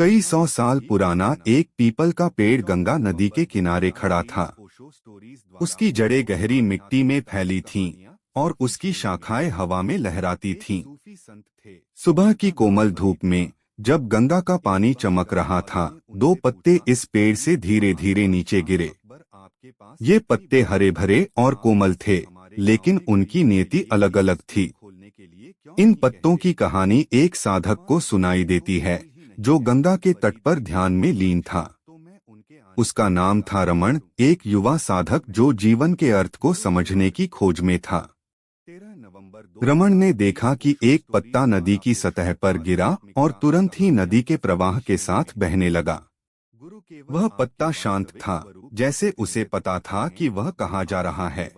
कई सौ साल पुराना एक पीपल का पेड़ गंगा नदी के किनारे खड़ा था। उसकी जड़ें गहरी मिट्टी में फैली थीं और उसकी शाखाएं हवा में लहराती थीं। सुबह की कोमल धूप में जब गंगा का पानी चमक रहा था, दो पत्ते इस पेड़ से धीरे धीरे नीचे गिरे। ये पत्ते हरे भरे और कोमल थे, लेकिन उनकी नियति अलग अलग थी। इन पत्तों की कहानी एक साधक को सुनाई देती है जो गंगा के तट पर ध्यान में लीन था। उसका नाम था रमण, एक युवा साधक जो जीवन के अर्थ को समझने की खोज में था। रमण ने देखा कि एक पत्ता नदी की सतह पर गिरा और तुरंत ही नदी के प्रवाह के साथ बहने लगा। वह पत्ता शांत था, जैसे उसे पता था कि वह कहाँ जा रहा है।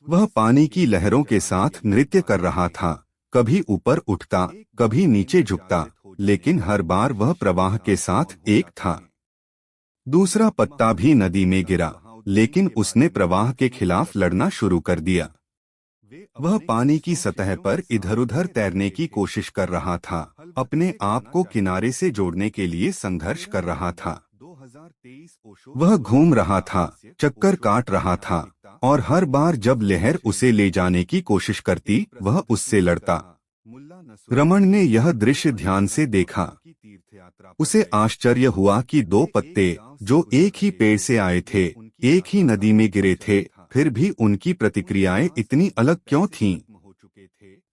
वह पानी की लहरों के साथ नृत्य कर रहा था, कभी ऊपर उठता, कभी नीचे झुकता, लेकिन हर बार वह प्रवाह के साथ एक था। दूसरा पत्ता भी नदी में गिरा, लेकिन उसने प्रवाह के खिलाफ लड़ना शुरू कर दिया। वह पानी की सतह पर इधर-उधर तैरने की कोशिश कर रहा था, अपने आप को किनारे से जोड़ने के लिए संघर्ष कर रहा था। वह घूम रहा था, चक्कर काट रहा था, और हर बार जब लहर उसे ले जाने की कोशिश करती, वह उससे लड़ता। रमण ने यह दृश्य ध्यान से देखा। उसे आश्चर्य हुआ कि दो पत्ते जो एक ही पेड़ से आए थे, एक ही नदी में गिरे थे, फिर भी उनकी प्रतिक्रियाएं इतनी अलग क्यों थीं?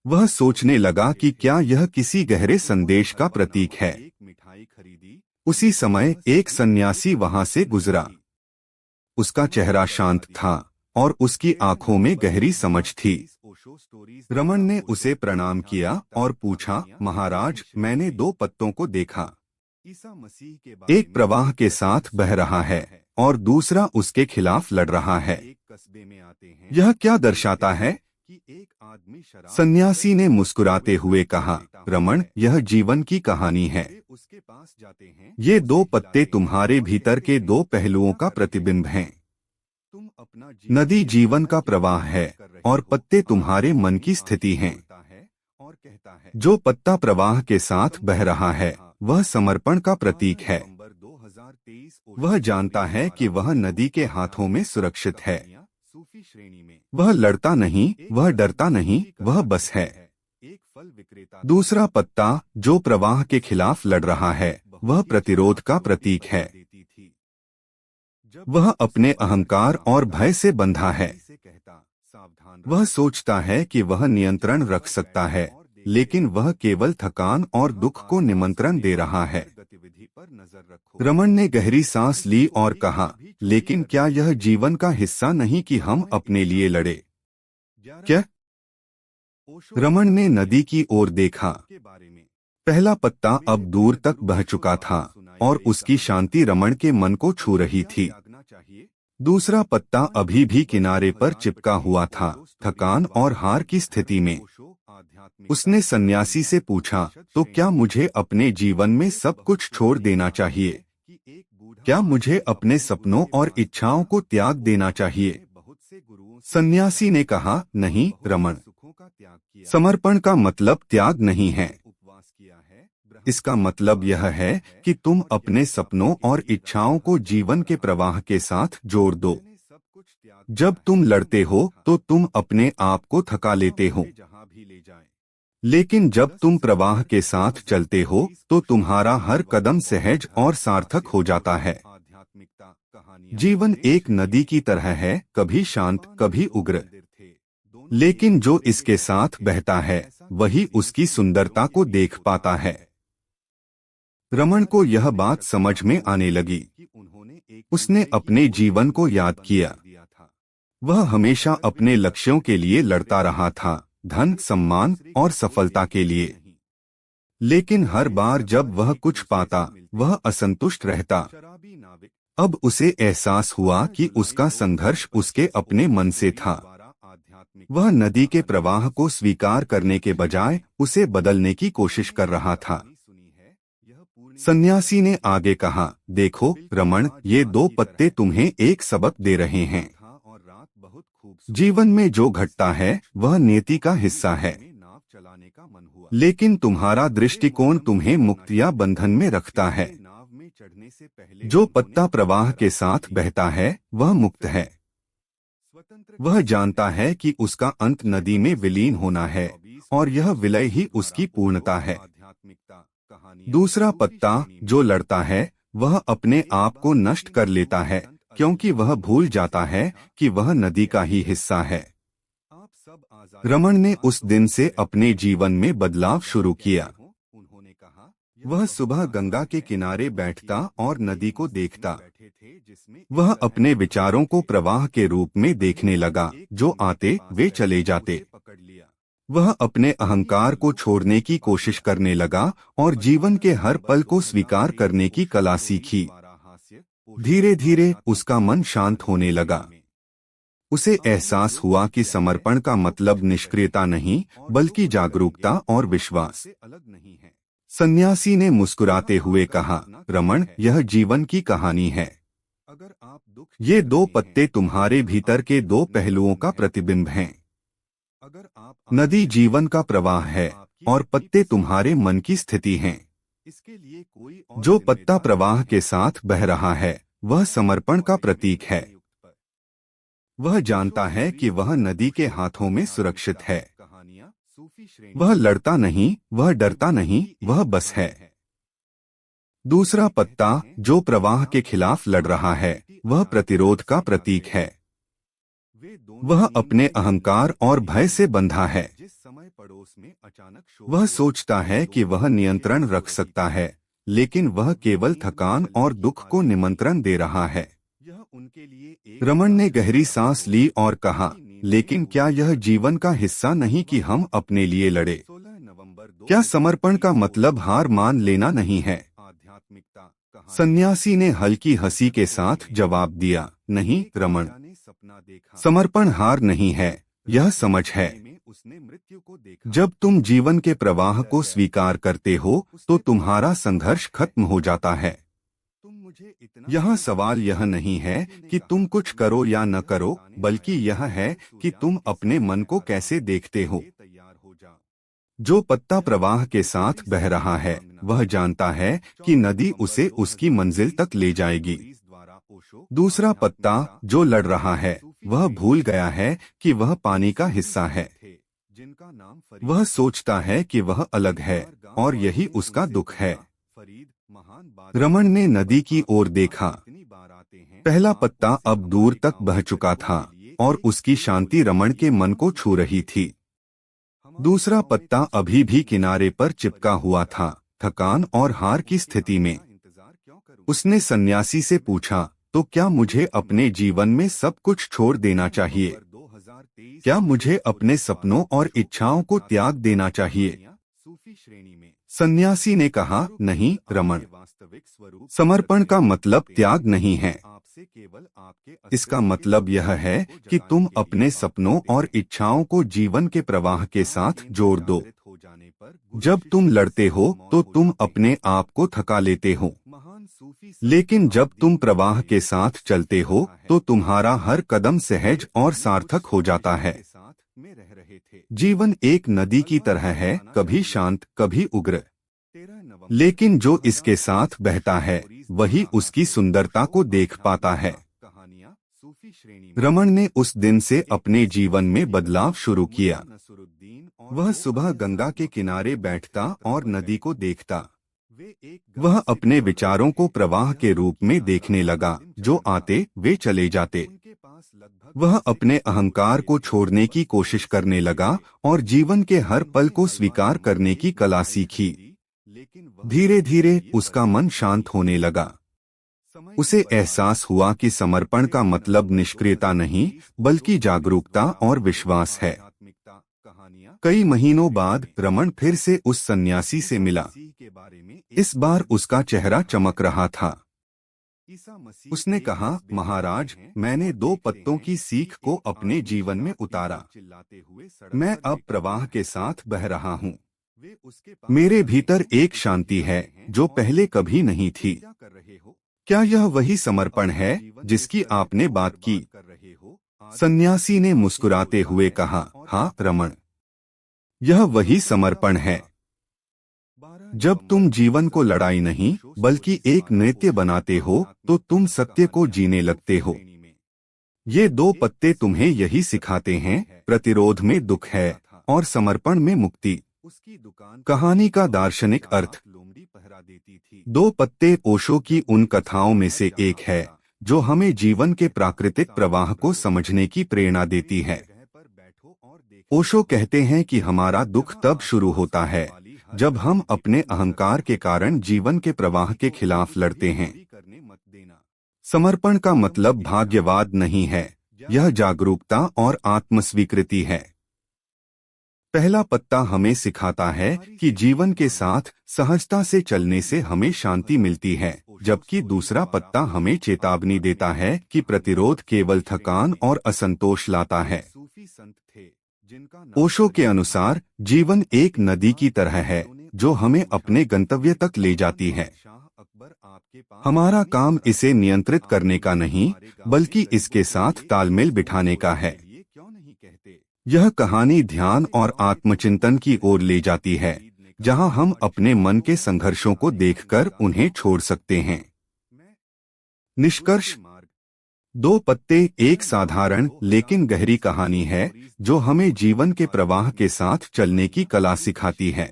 वह सोचने लगा कि क्या यह किसी गहरे संदेश का प्रतीक है। उसी समय एक सन्यासी वहां से गुजरा। उसका चेहरा शांत था और उसकी आंखों में गहरी समझ थी। रमण ने उसे प्रणाम किया और पूछा, महाराज, मैंने दो पत्तों को देखा। एक प्रवाह के साथ बह रहा है और दूसरा उसके खिलाफ लड़ रहा है। यह क्या दर्शाता है? सन्यासी ने मुस्कुराते हुए कहा, रमण, यह जीवन की कहानी है। ये दो पत्ते तुम्हारे भीतर के दो पहलुओं का प्रतिबिंब हैं। नदी जीवन का प्रवाह है और पत्ते तुम्हारे मन की स्थिति हैं। जो पत्ता प्रवाह के साथ बह रहा है, वह समर्पण का प्रतीक है। वह जानता है कि वह नदी के हाथों में सुरक्षित है। वह लड़ता नहीं, वह डरता नहीं, वह बस है। दूसरा पत्ता जो प्रवाह के खिलाफ लड़ रहा है, वह प्रतिरोध का प्रतीक है। वह अपने अहंकार और भय से बंधा है। वह सोचता है कि वह नियंत्रण रख सकता है, लेकिन वह केवल थकान और दुख को निमंत्रण दे रहा है। रमण ने गहरी सांस ली और कहा, लेकिन क्या यह जीवन का हिस्सा नहीं कि हम अपने लिए लड़े? क्या? रमण ने नदी की ओर देखा। पहला पत्ता अब दूर तक बह चुका था और उसकी शांति रमण के मन को छू रही थी। दूसरा पत्ता अभी भी किनारे पर चिपका हुआ था, थकान और हार की स्थिति में। उसने सन्यासी से पूछा, तो क्या मुझे अपने जीवन में सब कुछ छोड़ देना चाहिए? क्या मुझे अपने सपनों और इच्छाओं को त्याग देना चाहिए? सन्यासी ने कहा, नहीं रमण, समर्पण का मतलब त्याग नहीं है। इसका मतलब यह है कि तुम अपने सपनों और इच्छाओं को जीवन के प्रवाह के साथ जोड़ दो। जब तुम लड़ते हो तो तुम अपने आप को थका लेते हो, लेकिन जब तुम प्रवाह के साथ चलते हो तो तुम्हारा हर कदम सहज और सार्थक हो जाता है। जीवन एक नदी की तरह है, कभी शांत, कभी उग्र, लेकिन जो इसके साथ बहता है वही उसकी सुंदरता को देख पाता है। रमण को यह बात समझ में आने लगी। उसने अपने जीवन को याद किया। वह हमेशा अपने लक्ष्यों के लिए लड़ता रहा था, धन, सम्मान और सफलता के लिए। लेकिन हर बार जब वह कुछ पाता, वह असंतुष्ट रहता। अब उसे एहसास हुआ कि उसका संघर्ष उसके अपने मन से था। वह नदी के प्रवाह को स्वीकार करने के बजाय उसे बदलने की कोशिश कर रहा था। सन्यासी ने आगे कहा, देखो रमण, ये दो पत्ते तुम्हें एक सबक दे रहे हैं। जीवन में जो घटता है वह नियति का हिस्सा है। चलाने का मन हुआ, लेकिन तुम्हारा दृष्टिकोण तुम्हें मुक्त या बंधन में रखता है। जो पत्ता प्रवाह के साथ बहता है वह मुक्त है। वह जानता है कि उसका अंत नदी में विलीन होना है और यह विलय ही उसकी पूर्णता है। दूसरा पत्ता जो लड़ता है वह अपने आप को नष्ट कर लेता है, क्योंकि वह भूल जाता है कि वह नदी का ही हिस्सा है। रमण ने उस दिन से अपने जीवन में बदलाव शुरू किया। वह सुबह गंगा के किनारे बैठता और नदी को देखता। वह अपने विचारों को प्रवाह के रूप में देखने लगा, जो आते वे चले जाते। वह अपने अहंकार को छोड़ने की कोशिश करने लगा और जीवन के हर पल को स्वीकार करने की कला सीखी। धीरे धीरे उसका मन शांत होने लगा। उसे एहसास हुआ कि समर्पण का मतलब निष्क्रियता नहीं, बल्कि जागरूकता और विश्वास। सन्यासी ने मुस्कुराते हुए कहा, रमण, यह जीवन की कहानी है। ये दो पत्ते तुम्हारे भीतर के दो पहलुओं का प्रतिबिंब हैं। नदी जीवन का प्रवाह है और पत्ते तुम्हारे मन की स्थिति हैं। जो पत्ता प्रवाह के साथ बह रहा है वह समर्पण का प्रतीक है। वह जानता है कि वह नदी के हाथों में सुरक्षित है। वह लड़ता नहीं, वह डरता नहीं, वह बस है। दूसरा पत्ता जो प्रवाह के खिलाफ लड़ रहा है वह प्रतिरोध का प्रतीक है। वह अपने अहंकार और भय से बंधा है। वह सोचता है कि वह नियंत्रण रख सकता है, लेकिन वह केवल थकान और दुख को निमंत्रण दे रहा है। रमण ने गहरी सांस ली और कहा, लेकिन क्या यह जीवन का हिस्सा नहीं कि हम अपने लिए लड़े? क्या समर्पण का मतलब हार मान लेना नहीं है? सन्यासी ने हल्की हंसी के साथ जवाब दिया, नहीं रमण, समर्पण हार नहीं है, यह समझ है। जब तुम जीवन के प्रवाह को स्वीकार करते हो तो तुम्हारा संघर्ष खत्म हो जाता है। यहाँ सवाल यह नहीं है कि तुम कुछ करो या न करो, बल्कि यह है कि तुम अपने मन को कैसे देखते हो। जो पत्ता प्रवाह के साथ बह रहा है वह जानता है कि नदी उसे उसकी मंजिल तक ले जाएगी। दूसरा पत्ता जो लड़ रहा है वह भूल गया है कि वह पानी का हिस्सा है। वह सोचता है कि वह अलग है और यही उसका दुख है। रमण ने नदी की ओर देखा। पहला पत्ता अब दूर तक बह चुका था और उसकी शांति रमण के मन को छू रही थी। दूसरा पत्ता अभी भी किनारे पर चिपका हुआ था, थकान और हार की स्थिति में। उसने सन्यासी से पूछा, तो क्या मुझे अपने जीवन में सब कुछ छोड़ देना चाहिए? क्या मुझे अपने सपनों और इच्छाओं को त्याग देना चाहिए? सन्यासी ने कहा, नहीं रमण, समर्पण का मतलब त्याग नहीं है। इसका मतलब यह है कि तुम अपने सपनों और इच्छाओं को जीवन के प्रवाह के साथ जोड़ दो। जब तुम लड़ते हो तो तुम अपने आप को थका लेते हो, लेकिन जब तुम प्रवाह के साथ चलते हो तो तुम्हारा हर कदम सहज और सार्थक हो जाता है। जीवन एक नदी की तरह है, कभी शांत कभी उग्र, लेकिन जो इसके साथ बहता है वही उसकी सुंदरता को देख पाता है। रमण ने उस दिन से अपने जीवन में बदलाव शुरू किया। वह सुबह गंगा के किनारे बैठता और नदी को देखता। वह अपने विचारों को प्रवाह के रूप में देखने लगा, जो आते वे चले जाते। वह अपने अहंकार को छोड़ने की कोशिश करने लगा और जीवन के हर पल को स्वीकार करने की कला सीखी। धीरे धीरे उसका मन शांत होने लगा। उसे एहसास हुआ कि समर्पण का मतलब निष्क्रियता नहीं, बल्कि जागरूकता और विश्वास है। कई महीनों बाद रमण फिर से उस सन्यासी से मिला। इस बार उसका चेहरा चमक रहा था। उसने कहा, महाराज, मैंने दो पत्तों की सीख को अपने जीवन में उतारा। मैं अब प्रवाह के साथ बह रहा हूँ। मेरे भीतर एक शांति है जो पहले कभी नहीं थी। क्या यह वही समर्पण है जिसकी आपने बात की? सन्यासी ने मुस्कुराते हुए कहा, हाँ रमण, यह वही समर्पण है। जब तुम जीवन को लड़ाई नहीं बल्कि एक नृत्य बनाते हो तो तुम सत्य को जीने लगते हो। ये दो पत्ते तुम्हें यही सिखाते हैं, प्रतिरोध में दुख है और समर्पण में मुक्ति। कहानी का दार्शनिक अर्थ। दो पत्ते ओशो की उन कथाओं में से एक है जो हमें जीवन के प्राकृतिक प्रवाह को समझने की प्रेरणा देती है। ओशो कहते हैं कि हमारा दुख तब शुरू होता है जब हम अपने अहंकार के कारण जीवन के प्रवाह के खिलाफ लड़ते हैं। समर्पण का मतलब भाग्यवाद नहीं है, यह जागरूकता और आत्मस्वीकृति है। पहला पत्ता हमें सिखाता है कि जीवन के साथ सहजता से चलने से हमें शांति मिलती है, जबकि दूसरा पत्ता हमें चेतावनी देता है कि प्रतिरोध केवल थकान और असंतोष लाता है। ओशो के अनुसार जीवन एक नदी की तरह है जो हमें अपने गंतव्य तक ले जाती है। हमारा काम इसे नियंत्रित करने का नहीं बल्कि इसके साथ तालमेल बिठाने का है। यह कहानी ध्यान और आत्मचिंतन की ओर ले जाती है, जहां हम अपने मन के संघर्षों को देखकर उन्हें छोड़ सकते हैं। निष्कर्ष। दो पत्ते एक साधारण लेकिन गहरी कहानी है जो हमें जीवन के प्रवाह के साथ चलने की कला सिखाती है।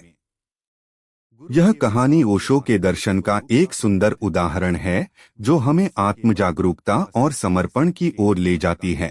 यह कहानी ओशो के दर्शन का एक सुंदर उदाहरण है जो हमें आत्म जागरूकता और समर्पण की ओर ले जाती है।